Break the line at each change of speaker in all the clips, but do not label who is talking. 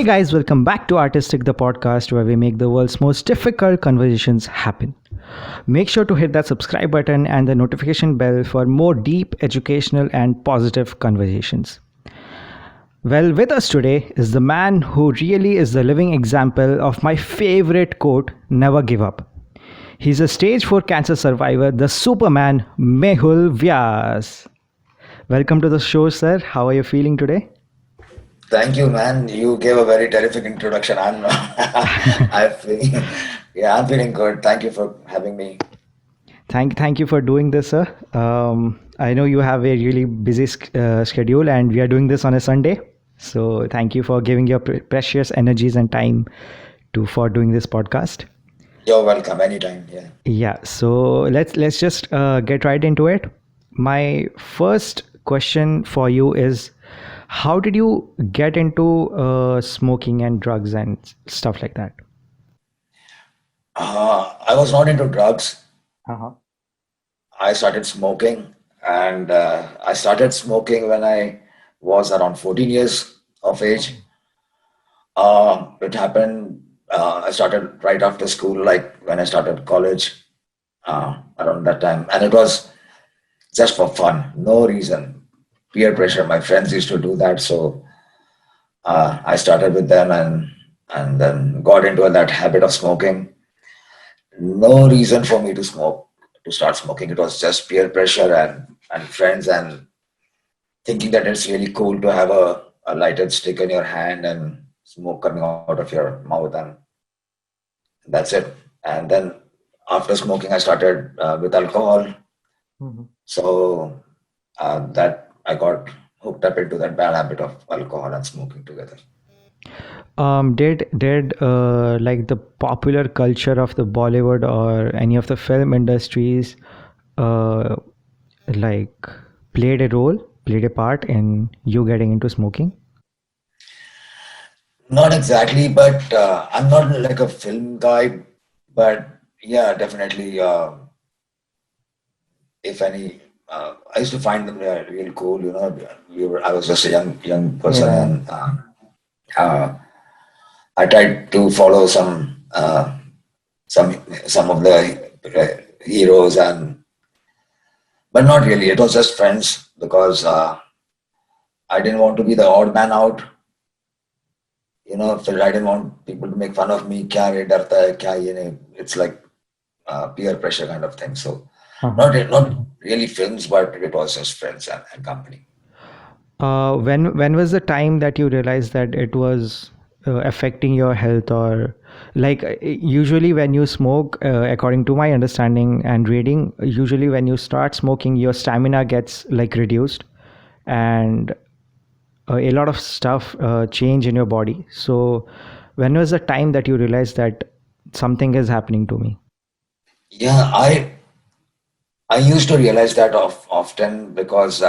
guys, welcome back to Artistic, the podcast where we make the world's most difficult conversations happen. Make sure to hit that subscribe button and the notification bell for more deep, educational, and positive conversations. Well, with us today is the man who really is the living example of my favorite quote, never give up. He's a stage 4 cancer survivor, the Superman Mehul Vyas. Welcome to the show, sir. How are you feeling today?
Thank you, man. You gave a very terrific introduction. I'm feeling good. Thank you for having me.
Thank you for doing this, sir. I know you have a really busy schedule, and we are doing this on a Sunday. So thank you for giving your precious energies and time for doing this podcast.
You're welcome anytime. Yeah.
Yeah. So let's just get right into it. My first question for you is, how did you get into smoking and drugs and stuff like that?
I was not into drugs.
Uh-huh.
I started smoking, and I started smoking when I was around 14 years of age. It happened. I started right after school, like when I started college, around that time, and it was just for fun, no reason. Peer pressure. My friends used to do that, so I started with them and then got into that habit of smoking. No reason for me to start smoking. It was just peer pressure and friends and thinking that it's really cool to have a lighted stick in your hand and smoke coming out of your mouth, and that's it. And then after smoking, I started with alcohol.
Mm-hmm.
So that I got hooked up into that bad habit of alcohol and smoking together.
Did like the popular culture of the Bollywood or any of the film industries like played a part in you getting into smoking?
Not exactly, but I'm not like a film guy. But yeah, definitely. If any, I used to find them real cool. You know, I was just a young person,
Yeah.
and uh, I tried to follow some of the heroes, but not really. It was just friends because I didn't want to be the odd man out. You know, so I didn't want people to make fun of me. Kya re darta hai, kya ye nahi. It's like peer pressure kind of thing. So not really films, but it was just friends and company.
When was the time that you realized that it was affecting your health, or like usually when you smoke, according to my understanding and reading, usually when you start smoking, your stamina gets like reduced, and a lot of stuff change in your body. So when was the time that you realized that something is happening to me?
Yeah, I used to realize that often because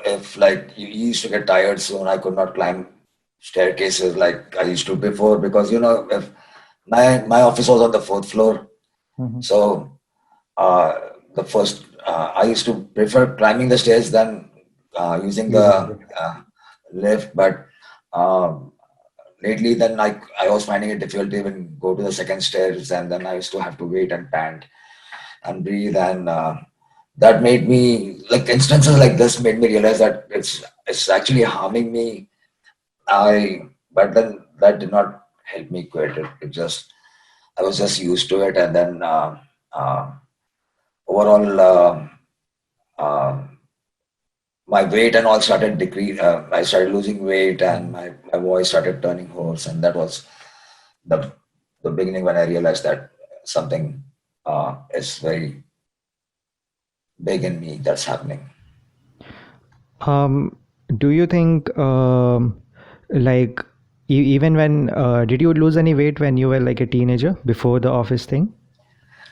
if like you used to get tired soon, I could not climb staircases like I used to before because you know if my office was on the fourth floor,
Mm-hmm.
so uh, the first I used to prefer climbing the stairs than using the lift, but um, lately then I was finding it difficult to even go to the second stairs, and then I used to have to wait and pant and breathe, and that made me like instances like this made me realize that it's actually harming me. But then that did not help me quit it. It just I was just used to it, and then uh, overall uh, my weight and all started decrease. I started losing weight, and my voice started turning hoarse, and that was the the beginning when I realized that something is very big in me that's happening.
Um, do you think like even when did you lose any weight when you were like a teenager before the office thing?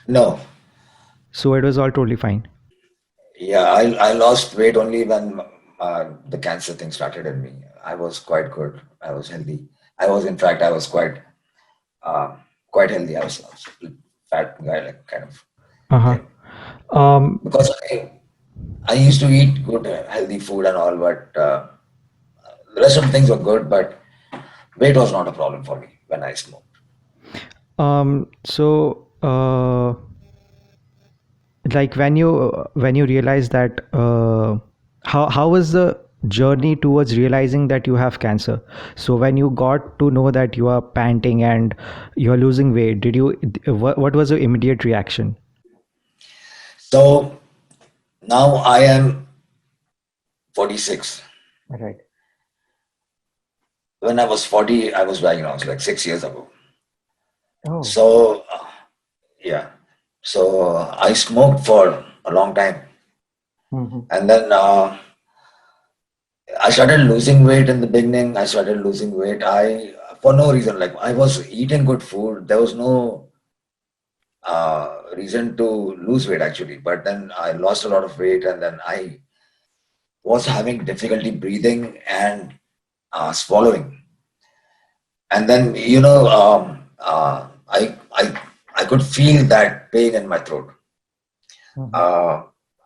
No,
So it was all totally fine.
yeah, I lost weight only when the cancer thing started in me. I was quite good. I was healthy. In fact, I was uh, quite healthy. I was a fat guy, like kind of
Uh-huh.
thing.
Um,
Because I used to eat good, healthy food and all, but the rest of the things were good. But weight was not a problem for me when I smoked.
So, like when you realize that, how was the journey towards realizing that you have cancer? So when you got to know that you are panting and you are losing weight, what was your immediate reaction?
So now I am 46.
Right.
When I was 40, I was diagnosed like 6 years ago.
Oh.
So, yeah. So I smoked for a long time.
Mm-hmm.
And then I started losing weight in the beginning. I started losing weight. For no reason, like I was eating good food. There was no reason to lose weight actually. But then I lost a lot of weight, and then I was having difficulty breathing and swallowing. And then I could feel that pain in my throat.
Mm-hmm.
Uh,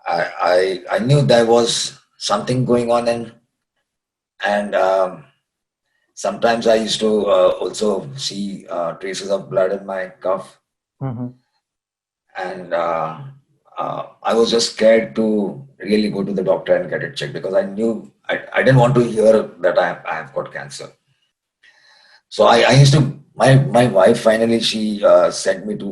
I knew there was something going on, and sometimes I used to also see traces of blood in my cough,
Mm-hmm.
and I was just scared to really go to the doctor and get it checked because I knew I didn't want to hear that I have got cancer. So I used to my wife finally she sent me to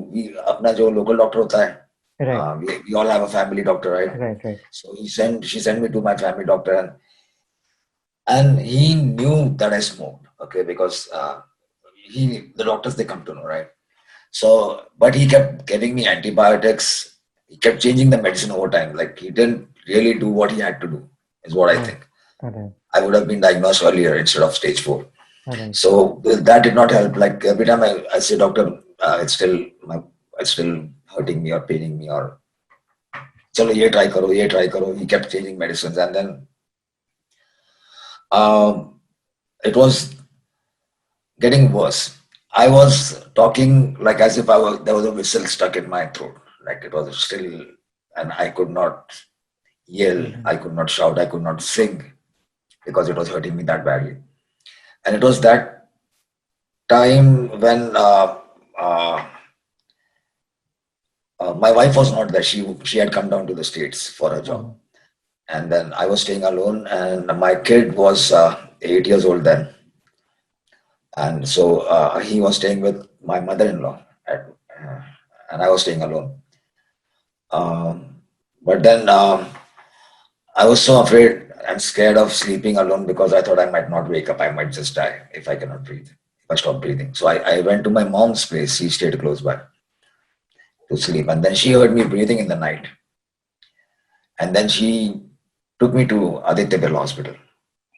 अपना जो local doctor होता है,
Right.
we all have a family doctor, right?
Right. Right.
So she sent me to my family doctor, and he knew that I smoked, okay, because the doctors they come to know, right? So, but he kept giving me antibiotics. He kept changing the medicine over time. Like he didn't really do what he had to do, is what I
Oh.
think.
All right.
I would have been diagnosed earlier instead of stage 4.
All right.
So that did not help. Like every time I say, doctor, it's still hurting me or paining me or chalo ye try karo. He kept changing medicines, and then um, it was getting worse. I was talking like as if there was a whistle stuck in my throat. Like it was still, and I could not yell,
Mm-hmm.
I could not shout, I could not sing because it was hurting me that badly. And it was that time when uh, my wife was not there. She had come down to the States for a job.
Mm-hmm.
And then I was staying alone, and my kid was 8 years old then. And so he was staying with my mother-in-law, and I was staying alone. But then I was so afraid and scared of sleeping alone because I thought I might not wake up. I might just die if I cannot breathe, if I stop breathing. So I went to my mom's place. She stayed close by to sleep. And then she heard me breathing in the night. And then she took me to Aditya Birla Hospital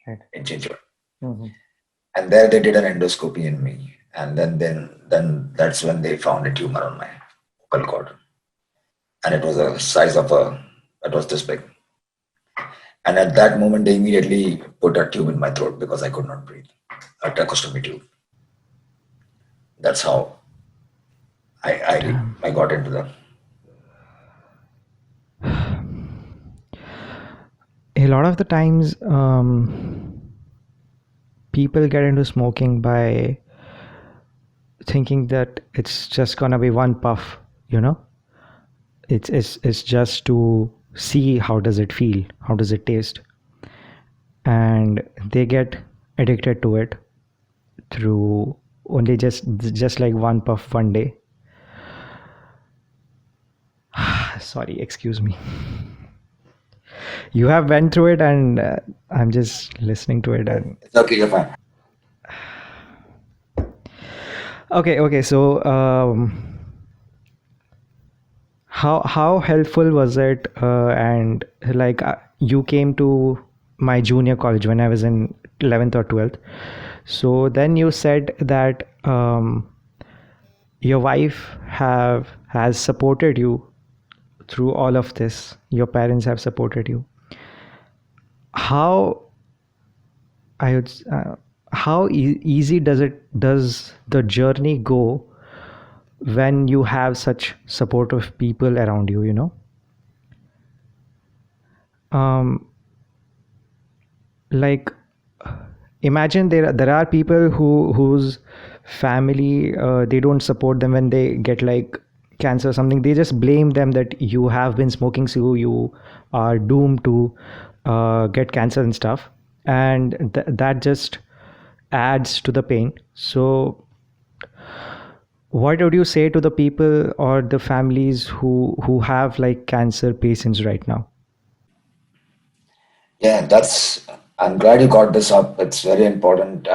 Right.
in Chinchwad.
Mm-hmm.
And there they did an endoscopy in me. And then that's when they found a tumor on my vocal cord. And it was a size of it was this big. And at that moment, they immediately put a tube in my throat because I could not breathe, a tracheostomy tube. That's how
Damn.
I got into the.
A lot of the times, people get into smoking by thinking that it's just gonna be one puff, you know. It's just to see how does it feel, how does it taste, and they get addicted to it through only just like one puff one day. Sorry, excuse me. You have went through it, and I'm just listening to it. And
It's okay, you're fine.
okay, so how helpful was it? And like you came to my junior college when I was in 11th or 12th. So then you said that your wife have has supported you through all of this. Your parents have supported you. How I would how easy does the journey go when you have such supportive people around you? You know, um, like imagine there are people whose family, they don't support them when they get like cancer or something. They just blame them that you have been smoking, so you are doomed to get cancer and stuff, and that just adds to the pain. So what would you say to the people or the families who have like cancer patients right now?
Yeah, that's. I'm glad you got this up. It's very important.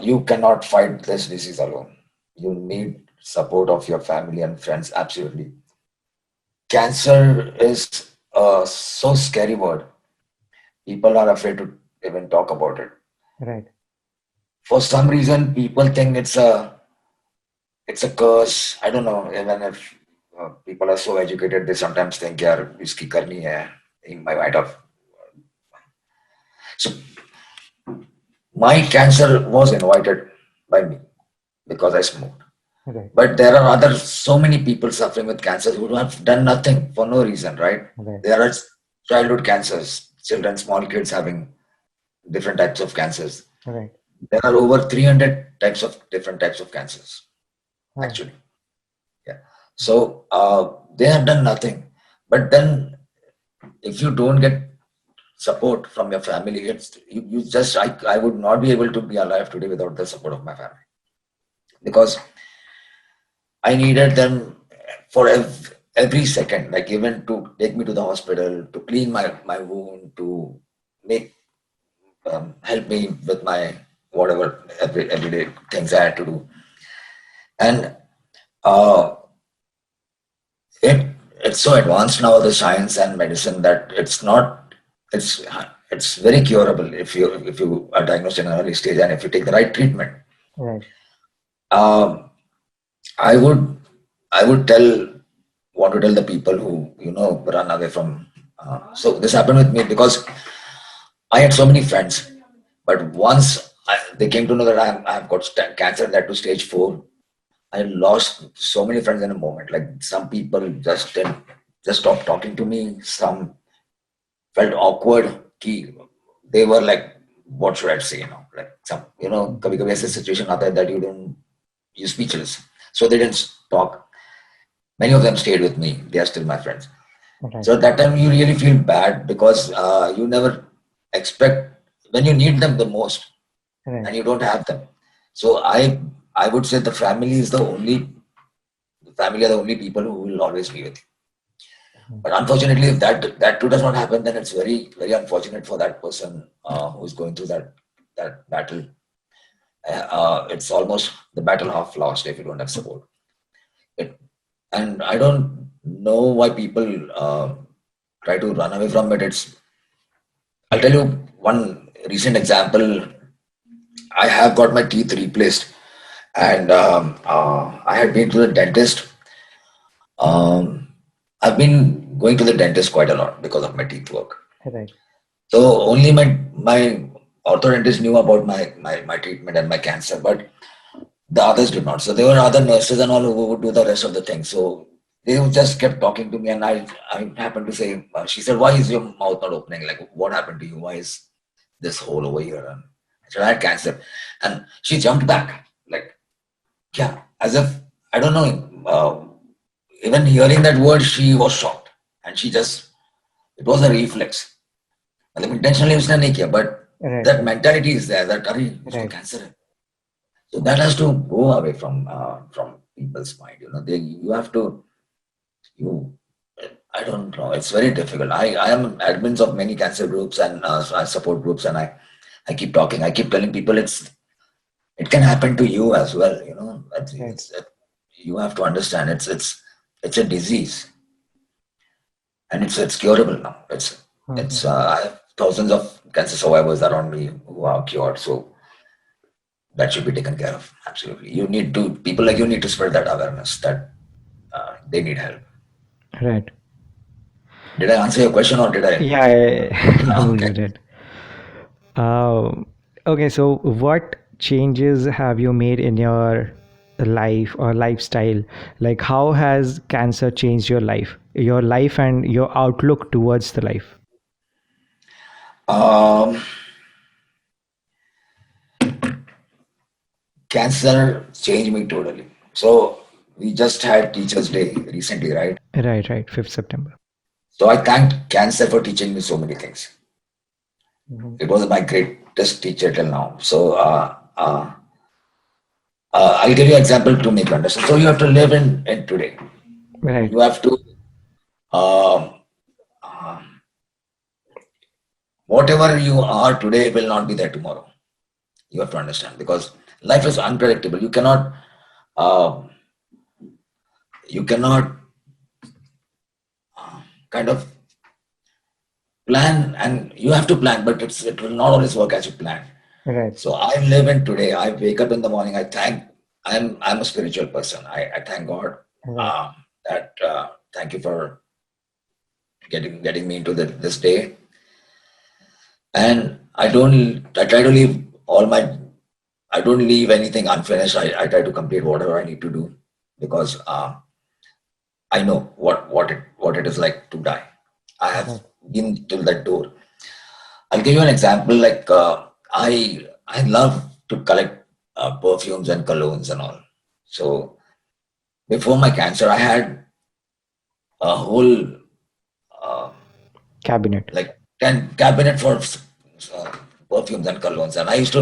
You cannot fight this disease alone. You need support of your family and friends. Absolutely. Cancer is a so scary word. People are afraid to even talk about it.
Right.
For some reason, people think it's a curse. I don't know. Even if people are so educated, they sometimes think, "यार इसकी करनी है." He might have. So my cancer was invited by me because I smoked.
Right.
But there are other so many people suffering with cancer who have done nothing for no reason, right?
Right.
There are childhood cancers, children, small kids having different types of cancers.
Right.
There are over 300 types of different types of cancers,
Oh.
actually. Yeah. So they have done nothing. But then if you don't get support from your family, you just I would not be able to be alive today without the support of my family. Because I needed them for every second, like even to take me to the hospital, to clean my wound, to make help me with my whatever everyday things I had to do. And uh, it it's so advanced now, the science and medicine, that it's it's very curable if you are diagnosed in an early stage and if you take the right treatment.
Right.
Um, I would I would want to tell the people who run away from. So this happened with me because I had so many friends, but once they came to know that I have got cancer, that to stage 4, I lost so many friends in a moment. Like some people just stopped talking to me. Some felt awkward. They were like, what should I say? Like some, kabhi kabhi aisa situation आता है that you speechless. So they didn't talk. Many of them stayed with me. They are still my friends.
Right.
So at that time, you really feel bad because you never expect when you need them the most,
Right.
and you don't have them. So I would say the family are the only people who will always be with you. But unfortunately, if that too does not happen, then it's very very unfortunate for that person who's going through that battle. It's almost the battle half lost if you don't have support. It, and I don't know why people try to run away from it. I'll tell you one recent example. I have got my teeth replaced, and I had been to the dentist. Um, I've been going to the dentist quite a lot because of my teeth work.
Right.
So only my orthodontist knew about my treatment and my cancer, but the others did not. So there were other nurses and all who would do the rest of the thing. So they just kept talking to me, and I happened to say, she said, "Why is your mouth not opening? Like, what happened to you? Why is this hole over here?" And I said, "I had cancer," and she jumped back, like, yeah, as if I don't know. Even hearing that word, she was shocked, and she just it was a reflex. मतलब intentionally उसने नहीं किया, but
Right.
that
Right.
mentality is there. That अरे उसको
Right.
cancer है. So that has to go away from people's mind. You have to you. I don't know. It's very difficult. I am admins of many cancer groups and support groups, and I keep talking. I keep telling people it can happen to you as well.
Right.
You have to understand it's a disease, and it's curable now. It's
Mhm.
I have thousands of cancer survivors around me who are cured. So that should be taken care of. Absolutely. People like you need to spread that awareness that they need help.
Right.
Did I answer your question or did I?
Yeah,
Okay.
you did. Okay, so what changes have you made in your life or lifestyle? Like, how has cancer changed your life and your outlook towards the life?
Um, Cancer changed me totally. So we just had Teachers' Day recently, right?
Right, right. 5th September.
So I thanked cancer for teaching me so many things.
Mhm.
It was my greatest teacher till now. So I'll give you an example to make you understand. So you have to live in today.
Right,
You have to um, um, whatever you are today will not be there tomorrow. You have to understand because life is unpredictable. Uh, you cannot kind of plan, and you have to plan, but it will not always work as you plan.
right,
So I live in today. I wake up in the morning. I'm a spiritual person. I thank God
right,
that thank you for getting me into this day. And I try to leave all my I don't leave anything unfinished. I try to complete whatever I need to do because I know what it is like to die. I have
right.
been till that door. I'll give you an example. Like I love to collect perfumes and colognes and all. So before my cancer, I had a whole uh,
Cabinet.
like 10 cabinet for perfumes and colognes, and I used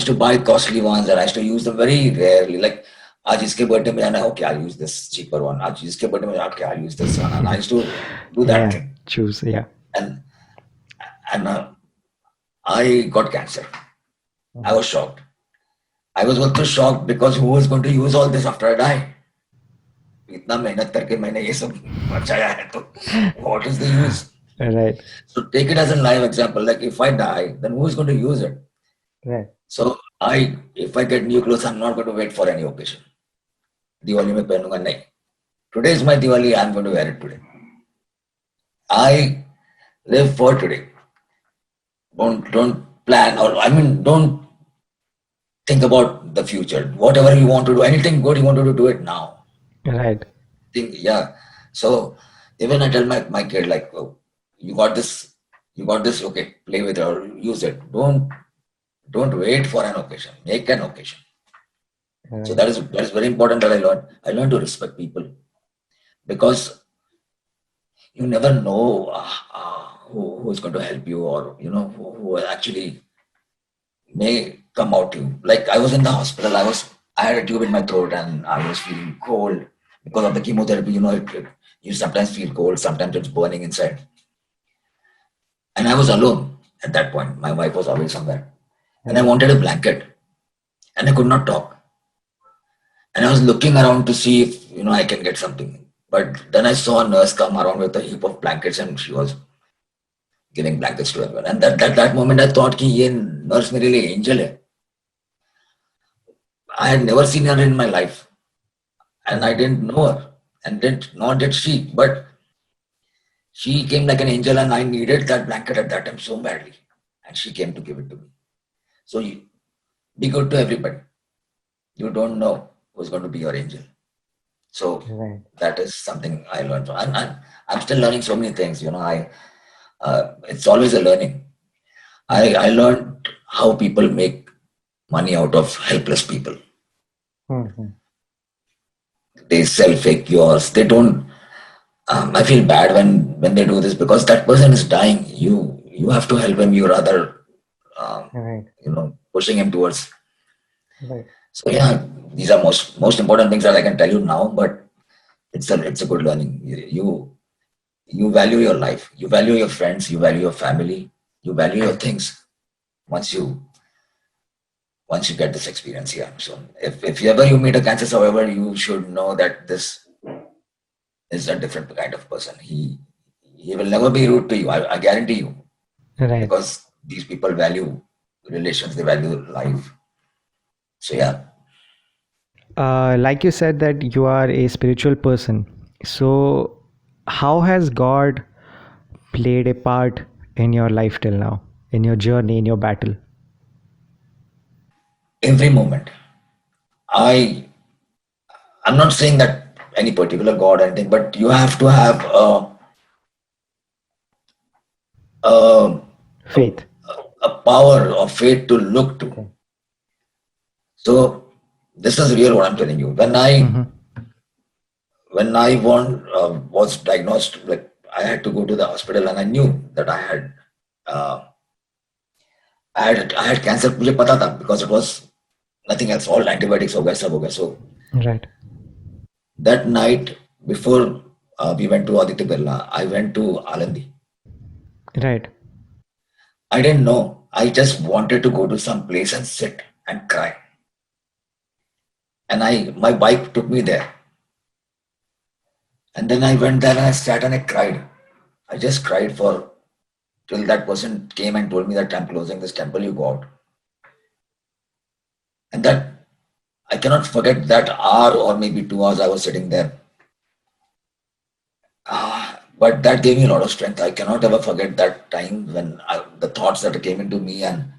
to buy costly ones, and I used to use them very rarely. Like आज इसके birthday में जाना है, okay, I'll use this cheaper one. आज इसके birthday में okay, I'll use this one, and I used to do that
Yeah,
thing.
choose. Yeah.
And I got cancer. I
Mhm.
was shocked. I was also shocked because who was going to use all this after I die? इतना मेहनत करके मैंने ये सब बचाया है तो what is the use?
Right,
So take it as a live example. Like if I die, then who is going to use it?
right,
So if I get new clothes, I'm not going to wait for any occasion. Diwali में पहनूंगा नहीं. Today is my Diwali. I'm going to wear it today. I live for today. Don't plan, or I mean don't think about the future. Whatever you want to do, anything good you want to do it now.
right,
Think, yeah. So even I tell my kid like, oh, you got this, okay, play with it or use it. Don't wait for an occasion. Make an occasion. So
right,
that is very important that I learned. I learned to respect people because you never know who's going to help you, or who actually may come out to you. Like I was in the hospital, I had a tube in my throat and I was feeling cold because of the chemotherapy. You sometimes feel cold, sometimes it's burning inside. And I was alone at that point. My wife was always somewhere. And I
right.
wanted a blanket and I could not talk. And I was looking around to see if I can get something. But then I saw a nurse come around with a heap of blankets and she was giving blankets to everyone. And that moment I thought कि ये nurse मेरे लिए angel है. I had never seen her in my life and I
Right,
didn't know her, and nor did she. But she came like an angel, and I needed that blanket at that time so badly, and she came to give it to me. So be good to everybody. You don't know who's going to be your angel. So
right.
that is something I learned from. I'm still learning so many things. It's always a learning. I learned how people make money out of helpless people.
Mhm.
They sell fake cures. They don't. I feel bad when they do this because that person is dying. You have to help him. You rather
Right,
pushing him towards.
right,
So yeah, these are most important things that I can tell you now. But it's a good learning. You value your life. You value your friends. You value your family. You value your things once you get this experience. Yeah. So if ever you meet a cancer survivor, you should know that this is a different kind of person. He will never be rude to you. I guarantee you,
right.
because these people value relations, they value life. So yeah,
Like you said that you are a spiritual person. So, how has God played a part in your life till now, in your journey, in your battle?
every moment. I I'm not saying that any particular god or anything, but you have to have
Faith.
a power of faith to look to.
Okay.
So this is real what I'm telling you. When I was diagnosed, like I had to go to the hospital, and I knew that uh, I had cancer. मुझे पता था because it was nothing else. All antibiotics हो गए, सब हो गए. So
Right.
that night before we went to Aditya Birla, I went to Alandi.
Right.
I didn't know. I just wanted to go to some place and sit and cry. And my bike took me there. And then I went there and I sat and I cried. I just cried for till that person came and told me that I'm closing this temple, you go out. And that I cannot forget that hour or maybe 2 hours I was sitting there. But that gave me a lot of strength. I cannot ever forget that time when the thoughts that came into me, and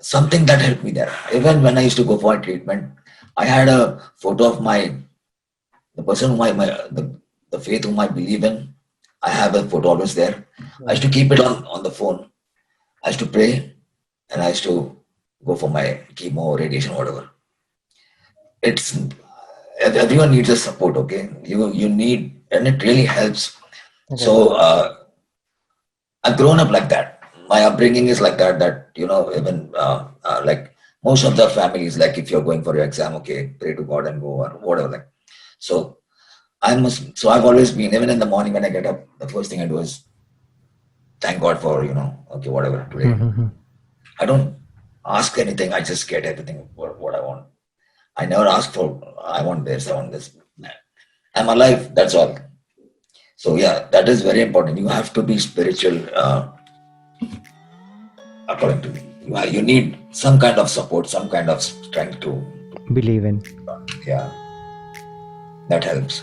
something that helped me there. Even when I used to go for a treatment, I had a photo of the person whom the faith whom I believe in. I have a photo always there. I used to keep it on the phone. I used to pray, and I used to go for my chemo, radiation, whatever. It's everyone needs a support. Okay, you need, and it really helps. So I've grown up like that. My upbringing is like that. That even like most of the families, like if you're going for your exam, okay, pray to God and go or whatever. Like so, So I've always been, even in the morning when I get up, the first thing I do is thank God for okay, whatever today. I don't ask anything. I just get everything what I want. I never ask for I want this, I want this. I'm alive. That's all. So yeah, that is very important. You have to be spiritual, according to me. You need some kind of support, some kind of strength to
Believe in.
yeah. That helps.